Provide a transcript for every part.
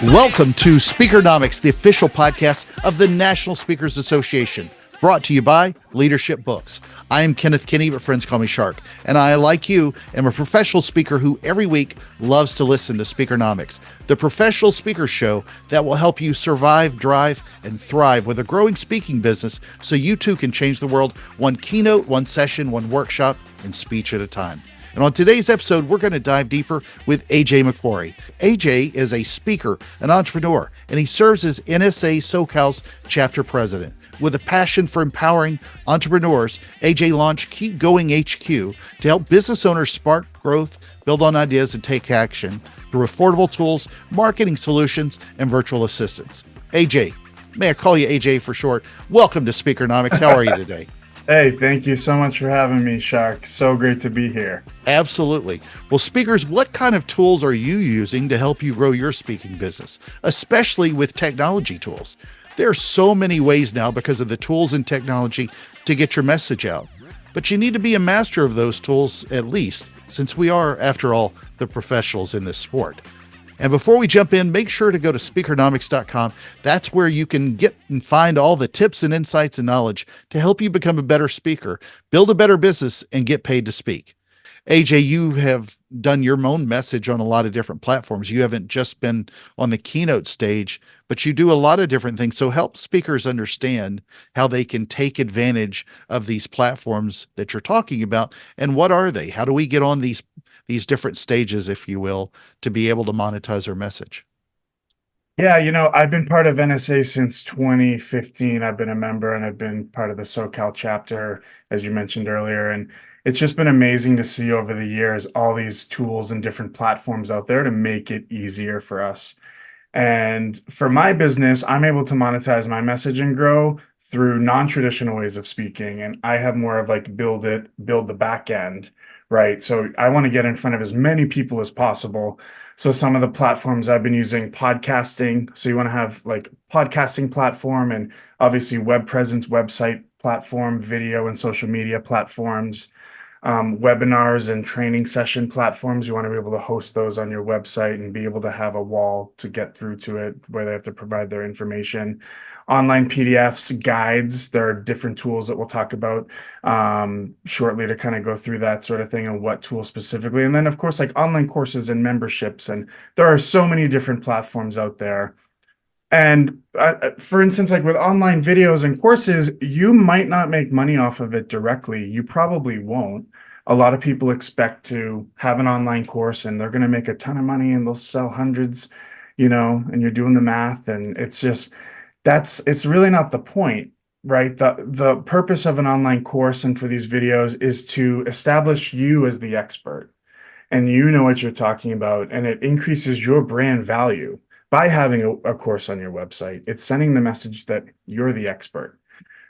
Welcome to Speakernomics, the official podcast of the National Speakers Association, brought to you by Leadership Books. I am Kenneth Kinney, but friends call me Shark, and I, like you, am a professional speaker who every week loves to listen to Speakernomics, the professional speaker show that will help you survive, drive, and thrive with a growing speaking business so you too can change the world one keynote, one session, one workshop, and speech at a time. And on today's episode, we're going to dive deeper with AJ MacQuarrie. AJ is a speaker, an entrepreneur, and he serves as NSA SoCal's chapter president. With a passion for empowering entrepreneurs, AJ launched Keep Going HQ to help business owners spark growth, build on ideas, and take action through affordable tools, marketing solutions, and virtual assistants. AJ, may I call you AJ for short? Welcome to Speakernomics. How are you today? Hey, thank you so much for having me, Shark. So great to be here. Absolutely. Well, speakers, what kind of tools are you using to help you grow your speaking business, especially with technology tools? There are so many ways now because of the tools and technology to get your message out. But you need to be a master of those tools at least, since we are, after all, the professionals in this sport. And before we jump in, make sure to go to speakernomics.com. That's where you can get and find all the tips and insights and knowledge to help you become a better speaker, build a better business, and get paid to speak. AJ, you have done your own message on a lot of different platforms. You haven't just been on the keynote stage, but you do a lot of different things. So help speakers understand how they can take advantage of these platforms that you're talking about. And what are they? How do we get on these different stages, if you will, to be able to monetize our message? Yeah, I've been part of NSA since 2015. I've been a member and I've been part of the SoCal chapter, as you mentioned earlier. And it's just been amazing to see over the years all these tools and different platforms out there to make it easier for us. And for my business, I'm able to monetize my message and grow through non-traditional ways of speaking. And I have more of like build the back end, right? So I want to get in front of as many people as possible. So some of the platforms I've been using, podcasting. So you want to have like podcasting platform and obviously web presence, website platform, video and social media platforms. Webinars and training session platforms. You want to be able to host those on your website and be able to have a wall to get through to it where they have to provide their information. Online PDFs, guides. There are different tools that we'll talk about shortly to kind of go through that sort of thing and what tools specifically. And then, of course, like online courses and memberships. And there are so many different platforms out there. And for instance, like with online videos and courses, you might not make money off of it directly. You probably won't. A lot of people expect to have an online course and they're going to make a ton of money and they'll sell hundreds, and you're doing the math. And it's really not the point, right? The purpose of an online course and for these videos is to establish you as the expert and you know what you're talking about. And it increases your brand value. By having a course on your website, it's sending the message that you're the expert.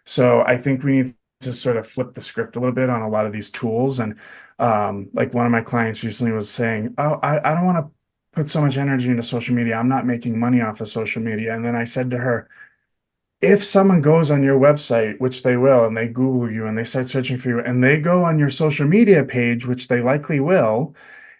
So I think we need to sort of flip the script a little bit on a lot of these tools. And like one of my clients recently was saying, oh, I don't want to put so much energy into social media. I'm not making money off of social media. And then I said to her, if someone goes on your website, which they will, and they Google you and they start searching for you and they go on your social media page, which they likely will,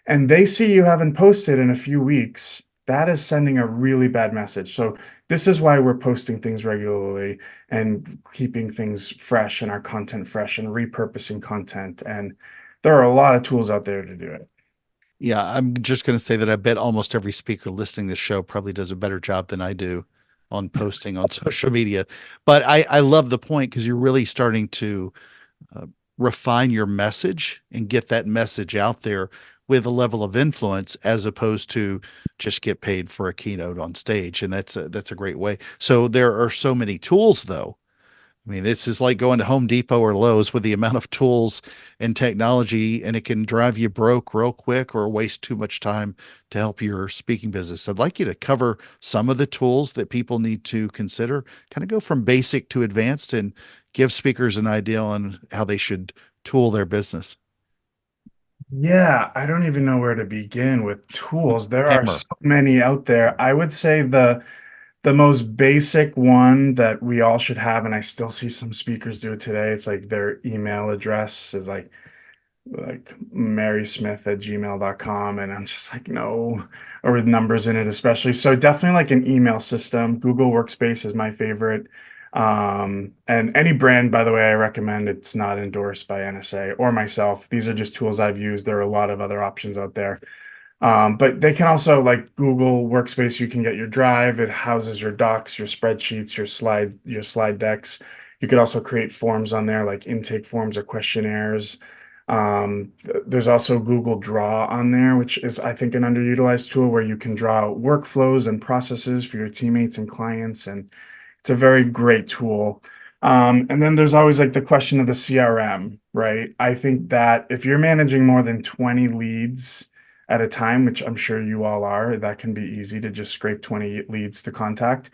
and they see you haven't posted in a few weeks, that is sending a really bad message. So this is why we're posting things regularly and keeping things fresh and our content fresh and repurposing content. And there are a lot of tools out there to do it. Yeah, I'm just going to say that I bet almost every speaker listening to this show probably does a better job than I do on posting on social media. But I love the point because you're really starting to refine your message and get that message out there with a level of influence as opposed to just get paid for a keynote on stage. And that's a great way. So there are so many tools though. I mean, this is like going to Home Depot or Lowe's with the amount of tools and technology, and it can drive you broke real quick or waste too much time to help your speaking business. I'd like you to cover some of the tools that people need to consider, kind of go from basic to advanced and give speakers an idea on how they should tool their business. Yeah, I don't even know where to begin with tools. There are Hammer. so many out there. I would say the most basic one that we all should have, and I still see some speakers do it today, it's like their email address is like like marysmith@gmail.com, and I'm just like, no, or with numbers in it especially. So definitely like an email system. Google Workspace is my favorite. And any brand, by the way, I recommend. It's not endorsed by NSA or myself. These are just tools I've used. There are a lot of other options out there. But they can also, like Google Workspace, you can get your Drive. It houses your docs, your spreadsheets, your slide decks. You could also create forms on there, like intake forms or questionnaires. There's also Google Draw on there, which is, I think, an underutilized tool where you can draw out workflows and processes for your teammates and clients, and it's a very great tool. And then there's always like the question of the CRM, right? I think that if you're managing more than 20 leads at a time, which I'm sure you all are, that can be easy to just scrape 20 leads to contact.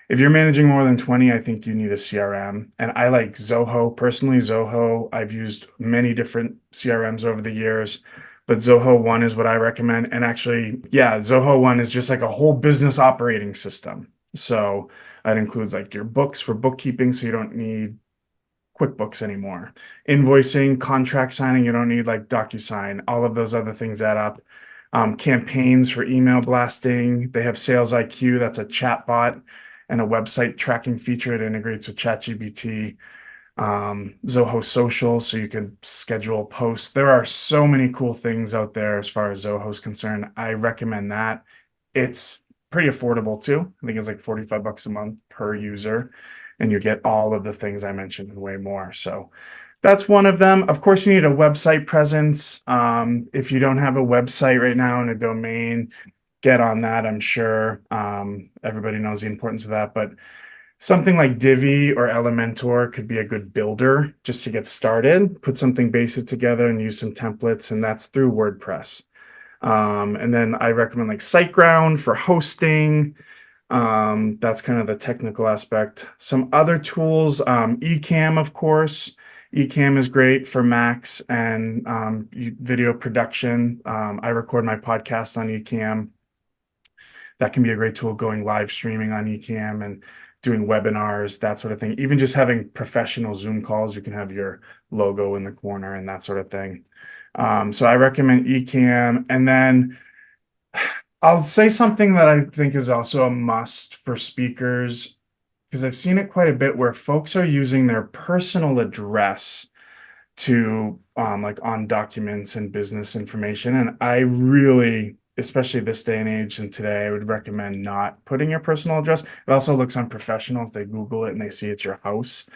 If you're managing more than 20, I think you need a CRM. And I like Zoho. Personally, Zoho, I've used many different CRMs over the years, but Zoho One is what I recommend. And actually, yeah, Zoho One is just like a whole business operating system. So that includes like your books for bookkeeping, so you don't need QuickBooks anymore. Invoicing, contract signing, you don't need like DocuSign. All of those other things add up. Campaigns for email blasting. They have Sales IQ, that's a chat bot, and a website tracking feature. It integrates with ChatGPT. Zoho Social, so you can schedule posts. There are so many cool things out there as far as Zoho is concerned. I recommend that. It's pretty affordable too. I think it's like 45 bucks a month per user, and you get all of the things I mentioned and way more. So that's one of them. Of course, you need a website presence. If you don't have a website right now and a domain, get on that. I'm sure everybody knows the importance of that, but something like Divi or Elementor could be a good builder just to get started. Put something basic together and use some templates, and that's through WordPress. And then I recommend like SiteGround for hosting. That's kind of the technical aspect. Some other tools, Ecamm, of course. Ecamm is great for Macs and video production. I record my podcast on Ecamm. That can be a great tool, going live streaming on Ecamm and doing webinars, that sort of thing. Even just having professional Zoom calls, you can have your logo in the corner and that sort of thing. So I recommend Ecamm. And then I'll say something that I think is also a must for speakers, because I've seen it quite a bit where folks are using their personal address to like on documents and business information. And I really, especially this day and age and today, I would recommend not putting your personal address. It also looks unprofessional if they Google it and they see it's your house.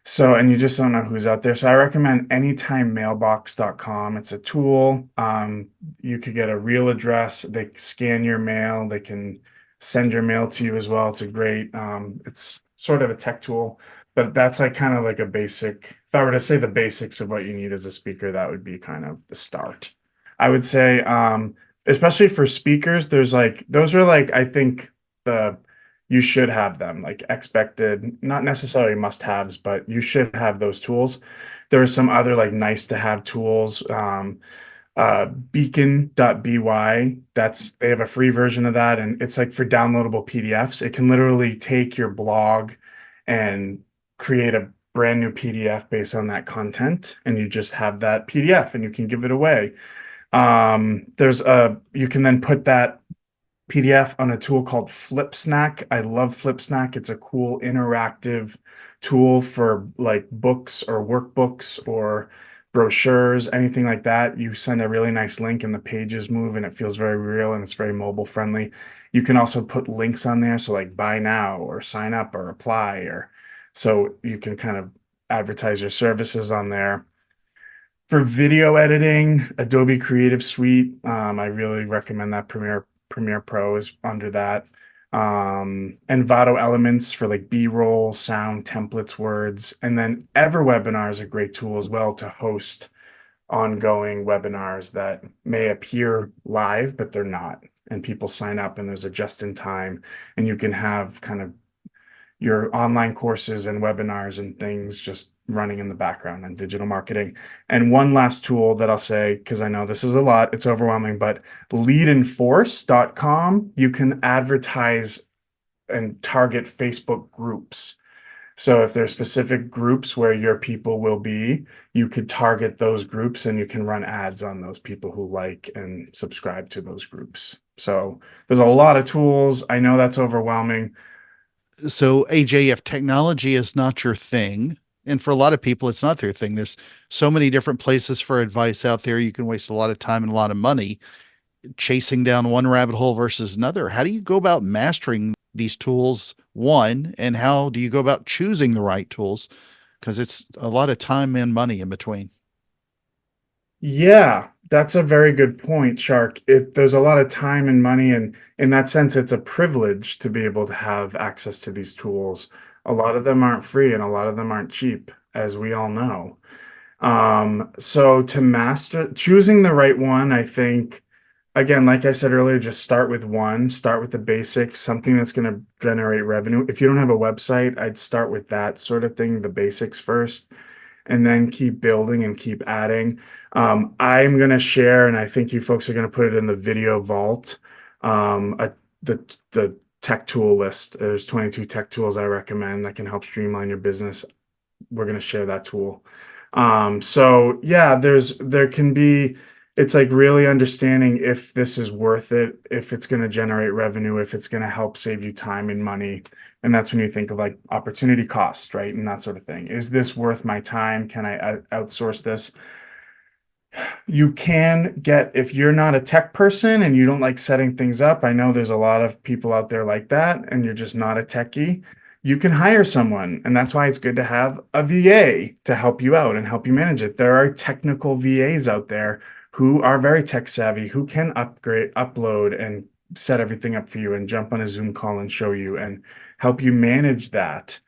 So, and you just don't know who's out there. So I recommend anytimemailbox.com. It's a tool. You could get a real address. They scan your mail. They can send your mail to you as well. It's a great, it's sort of a tech tool, but that's like kind of like a basic, if I were to say the basics of what you need as a speaker, that would be kind of the start. I would say, especially for speakers, there's like, those are like, I think the, you should have them, like expected, not necessarily must-haves, but you should have those tools. There are some other like nice to have tools. Beacon.by, they have a free version of that, and it's like for downloadable PDFs. It can literally take your blog and create a brand new PDF based on that content, and you just have that PDF and you can give it away. You can then put that PDF on a tool called FlipSnack. I love FlipSnack. It's a cool interactive tool for like books or workbooks or brochures, anything like that. You send a really nice link and the pages move and it feels very real and it's very mobile friendly. You can also put links on there. So like buy now or sign up or apply, or so you can kind of advertise your services on there. For video editing, Adobe Creative Suite, I really recommend that. Premiere Pro is under that. Envato Elements for like B-roll, sound, templates, words. And then EverWebinar is a great tool as well to host ongoing webinars that may appear live, but they're not. And people sign up and there's a just in time, and you can have kind of your online courses and webinars and things just running in the background and digital marketing. And one last tool that I'll say, because I know this is a lot, it's overwhelming, but leadandforce.com, you can advertise and target Facebook groups. So if there's specific groups where your people will be, you could target those groups and you can run ads on those people who like and subscribe to those groups. So there's a lot of tools. I know that's overwhelming. So, AJ, if technology is not your thing, and for a lot of people, it's not their thing, there's so many different places for advice out there. You can waste a lot of time and a lot of money chasing down one rabbit hole versus another. How do you go about mastering these tools, one, and how do you go about choosing the right tools? Because it's a lot of time and money in between. Yeah, that's a very good point, Shark. There's a lot of time and money, and in that sense, it's a privilege to be able to have access to these tools. A lot of them aren't free and a lot of them aren't cheap, as we all know. So to master choosing the right one, I think, again, like I said earlier, just start with one, start with the basics, something that's going to generate revenue. If you don't have a website, I'd start with that sort of thing, the basics first, and then keep building and keep adding. I'm going to share, and I think you folks are going to put it in the video vault, the tech tool list. There's 22 tech tools I recommend that can help streamline your business. We're going to share that tool. So yeah, there can be, it's like really understanding if this is worth it, if it's going to generate revenue, if it's going to help save you time and money. And that's when you think of like opportunity cost, right? And that sort of thing. Is this worth my time? Can I outsource this? You can get, if you're not a tech person and you don't like setting things up, I know there's a lot of people out there like that, and you're just not a techie, you can hire someone. And that's why it's good to have a VA to help you out and help you manage it. There are technical VAs out there who are very tech savvy, who can upload and set everything up for you and jump on a Zoom call and show you and help you manage that.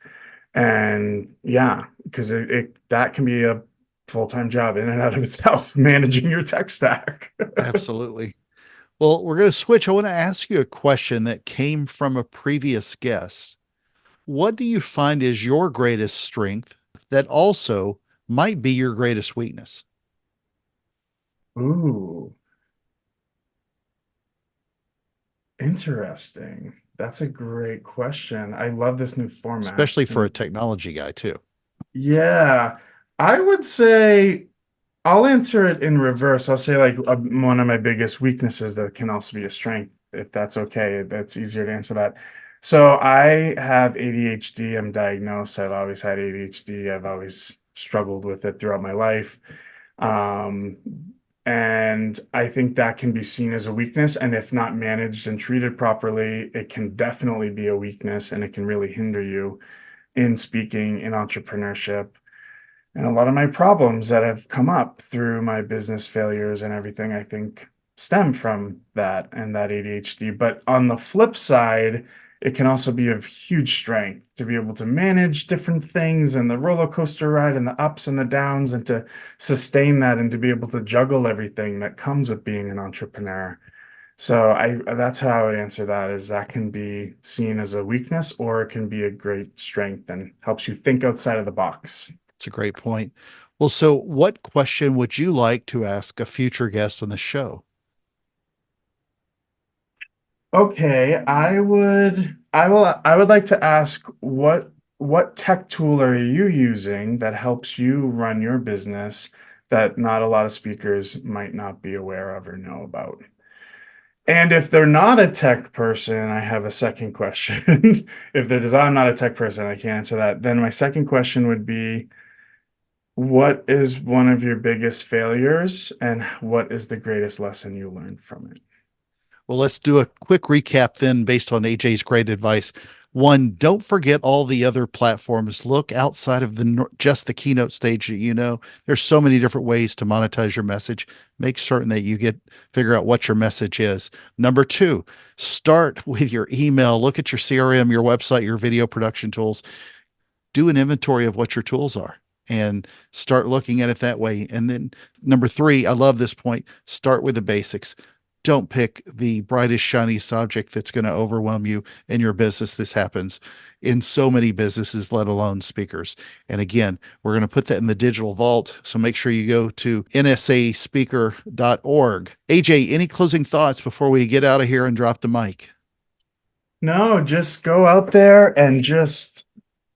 And yeah, because that can be a full-time job in and out of itself, managing your tech stack. Absolutely. Well, we're going to switch. I want to ask you a question that came from a previous guest. What do you find is your greatest strength that also might be your greatest weakness? Ooh, interesting. That's a great question. I love this new format. Especially for a technology guy, too. Yeah, I would say I'll answer it in reverse. I'll say like one of my biggest weaknesses that can also be a strength, if that's okay. That's easier to answer that. So I have ADHD. I'm diagnosed. I've always had ADHD. I've always struggled with it throughout my life. Um, and I think that can be seen as a weakness. And if not managed and treated properly, it can definitely be a weakness and it can really hinder you in speaking, in entrepreneurship. And a lot of my problems that have come up through my business failures and everything, I think stem from that and that ADHD. But on the flip side, it can also be of huge strength to be able to manage different things and the roller coaster ride and the ups and the downs and to sustain that and to be able to juggle everything that comes with being an entrepreneur. So that's how I would answer that, is that can be seen as a weakness or it can be a great strength and helps you think outside of the box. It's a great point. Well, so what question would you like to ask a future guest on the show? Okay, I would like to ask what tech tool are you using that helps you run your business that not a lot of speakers might not be aware of or know about? And if they're not a tech person, I have a second question. If they're just, I'm not a tech person, I can't answer that. Then my second question would be, what is one of your biggest failures and what is the greatest lesson you learned from it? Well, let's do a quick recap then based on AJ's great advice. One, don't forget all the other platforms. Look outside of just the keynote stage that you know. There's so many different ways to monetize your message. Make certain that you figure out what your message is. Number two, start with your email. Look at your CRM, your website, your video production tools. Do an inventory of what your tools are and start looking at it that way. And then number three, I love this point. Start with the basics. Don't pick the brightest, shiniest object that's going to overwhelm you in your business. This happens in so many businesses, let alone speakers. And again, we're going to put that in the digital vault. So make sure you go to nsaspeaker.org. AJ, any closing thoughts before we get out of here and drop the mic? No, just go out there and just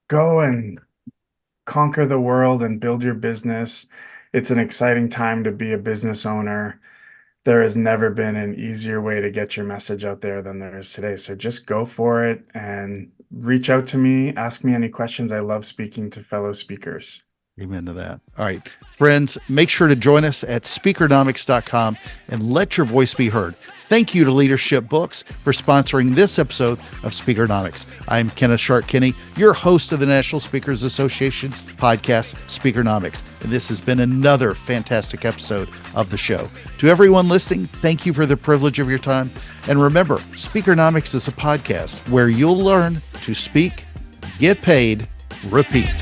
go and conquer the world and build your business. It's an exciting time to be a business owner. There has never been an easier way to get your message out there than there is today. So just go for it and reach out to me. Ask me any questions. I love speaking to fellow speakers. Amen to that. All right, friends, make sure to join us at speakernomics.com and let your voice be heard. Thank you to Leadership Books for sponsoring this episode of Speakernomics. I'm Kenneth Shark Kinney, your host of the National Speakers Association's podcast, Speakernomics. And this has been another fantastic episode of the show. To everyone listening, thank you for the privilege of your time. And remember, Speakernomics is a podcast where you'll learn to speak, get paid, repeat.